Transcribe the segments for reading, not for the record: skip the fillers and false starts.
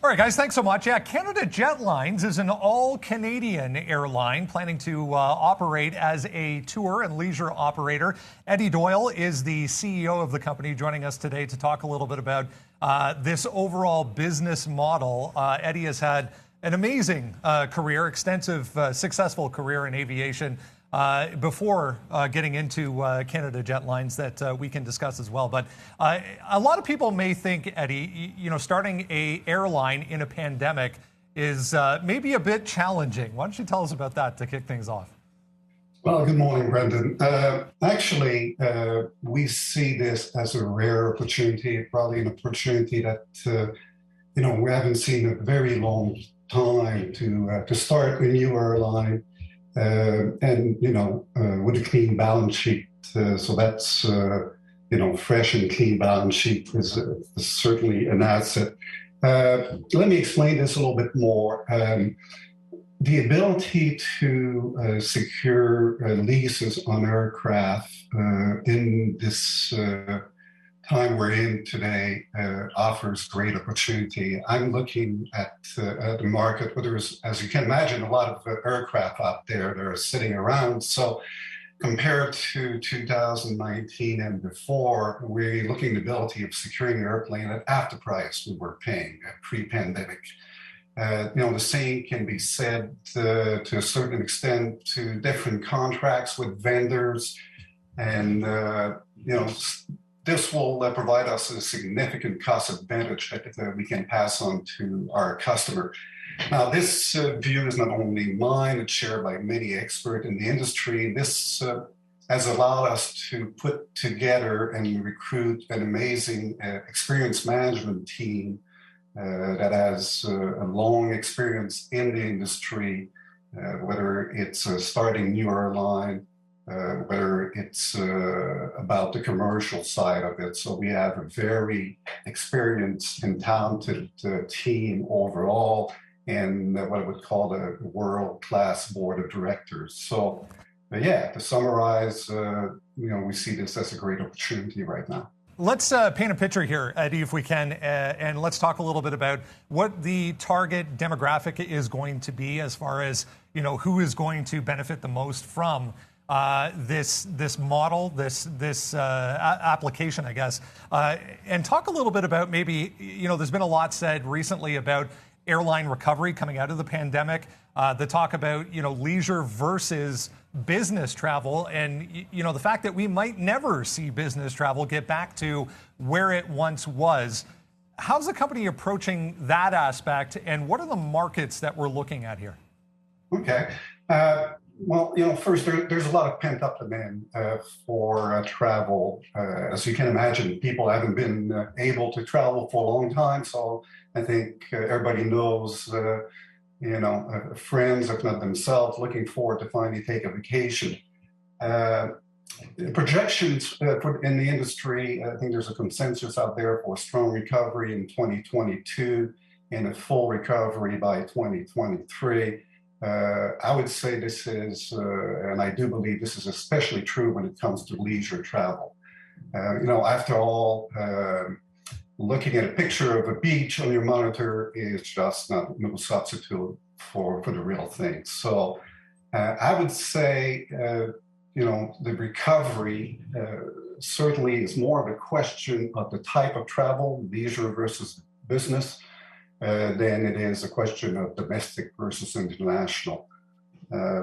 All right, guys, thanks so much. Yeah, Canada Jetlines is an all-Canadian airline planning to operate as a tour and leisure operator. Eddy Doyle is the CEO of the company, joining us today to talk a little bit about this overall business model. Eddy has had an amazing career, extensive, successful career in aviation before getting into Canada Jetlines that we can discuss as well. But a lot of people may think, Eddy, starting a airline in a pandemic is maybe a bit challenging. Why don't you tell us about that to kick things off? Well, good morning, Brendan. Actually, we see this as a rare opportunity, probably an opportunity that we haven't seen in a very long time to start a new airline. And with a clean balance sheet, so that's fresh and clean balance sheet is certainly an asset. Let me explain this a little bit more. The ability to secure leases on aircraft in this time we're in today offers great opportunity. I'm looking at the market where there's, as you can imagine, a lot of aircraft out there that are sitting around. So compared to 2019 and before, we're looking at the ability of securing an airplane at half the price we were paying pre-pandemic. The same can be said to a certain extent to different contracts with vendors, and this will provide us a significant cost advantage that we can pass on to our customer. Now, this view is not only mine, it's shared by many experts in the industry. This has allowed us to put together and recruit an amazing experienced management team that has a long experience in the industry, whether it's starting new airline, whether it's about the commercial side of it. So we have a very experienced and talented team overall, and what I would call a world-class board of directors. So to summarize, we see this as a great opportunity right now. Let's paint a picture here, Eddy, if we can, and let's talk a little bit about what the target demographic is going to be as far as, who is going to benefit the most from this model, this application, I guess, and talk a little bit about maybe, there's been a lot said recently about airline recovery coming out of the pandemic, the talk about, leisure versus business travel, and, the fact that we might never see business travel get back to where it once was. How's the company approaching that aspect, and what are the markets that we're looking at here? Okay. Well, first, there's a lot of pent-up demand for travel. As you can imagine, people haven't been able to travel for a long time, so I think everybody knows, friends, if not themselves, looking forward to finally take a vacation. Projections in the industry, I think there's a consensus out there for a strong recovery in 2022 and a full recovery by 2023. I would say this is, and I do believe this is especially true when it comes to leisure travel. After all, looking at a picture of a beach on your monitor is just no substitute for the real thing. So I would say, the recovery certainly is more of a question of the type of travel, leisure versus business, than it is a question of domestic versus international.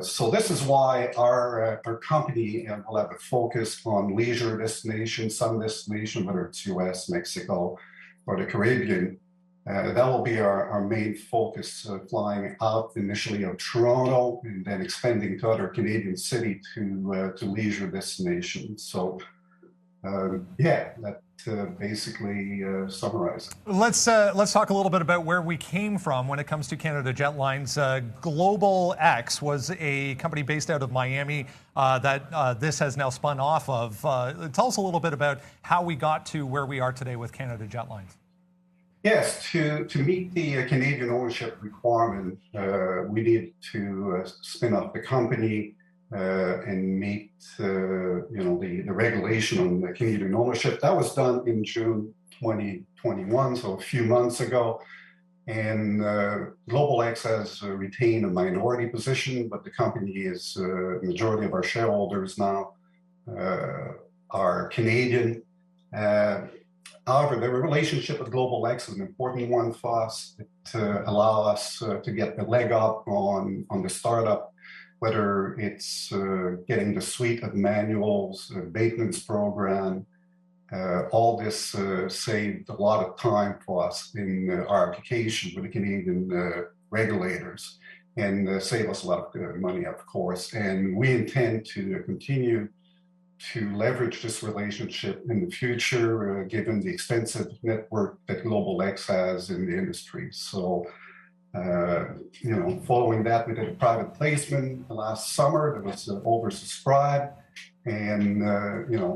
So this is why our company will have a focus on leisure destinations, some destination, whether it's US, Mexico, or the Caribbean. That will be our main focus, flying out initially of Toronto and then expanding to other Canadian cities to leisure destinations. So that basically summarizes it. Let's talk a little bit about where we came from when it comes to Canada Jetlines. Global X was a company based out of Miami that this has now spun off of. Tell us a little bit about how we got to where we are today with Canada Jetlines. Yes, to meet the Canadian ownership requirement, we needed to spin off the company and meet the regulation on the Canadian ownership. That was done in June 2021, so a few months ago. And Global X has retained a minority position, but the company is, majority of our shareholders now are Canadian. However, the relationship with Global X is an important one for us to allow us to get the leg up on the startup, whether it's getting the suite of manuals, maintenance program. All this saved a lot of time for us in our application with the Canadian regulators, and save us a lot of money, of course. And we intend to continue to leverage this relationship in the future, given the extensive network that Global X has in the industry. So, following that, we did a private placement last summer that was oversubscribed. And,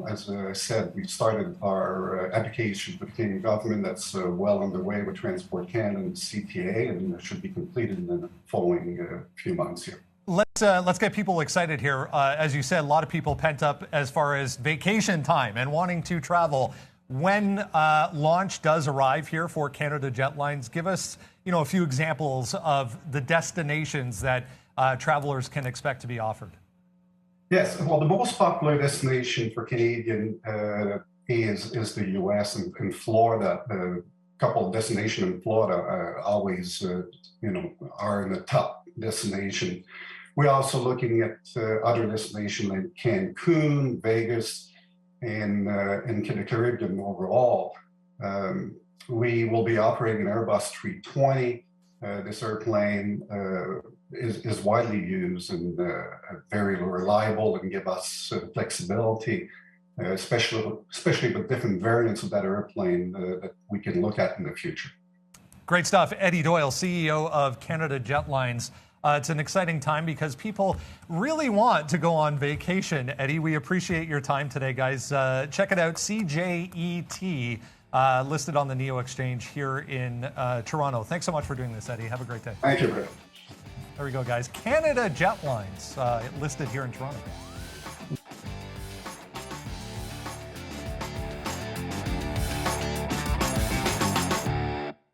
as I said, we started our application with the Canadian government. That's well underway with Transport Canada and CTA, and should be completed in the following few months here. Let's get people excited here. As you said, a lot of people pent up as far as vacation time and wanting to travel. When launch does arrive here for Canada Jetlines, give us, a few examples of the destinations that travelers can expect to be offered. Yes, well, the most popular destination for Canadian is the U.S. and Florida. A couple of destinations in Florida always, are in the top destination. We're also looking at other destinations like Cancun, Vegas, and the Caribbean overall. We will be operating an Airbus 320. This airplane is widely used and very reliable and give us flexibility, especially with different variants of that airplane that we can look at in the future. Great stuff. Eddy Doyle, CEO of Canada Jetlines. It's an exciting time because people really want to go on vacation. Eddy, we appreciate your time today, guys. Check it out, CJET, listed on the NEO Exchange here in Toronto. Thanks so much for doing this, Eddy. Have a great day. Thank you, Brett. There we go, guys. Canada Jetlines, listed here in Toronto.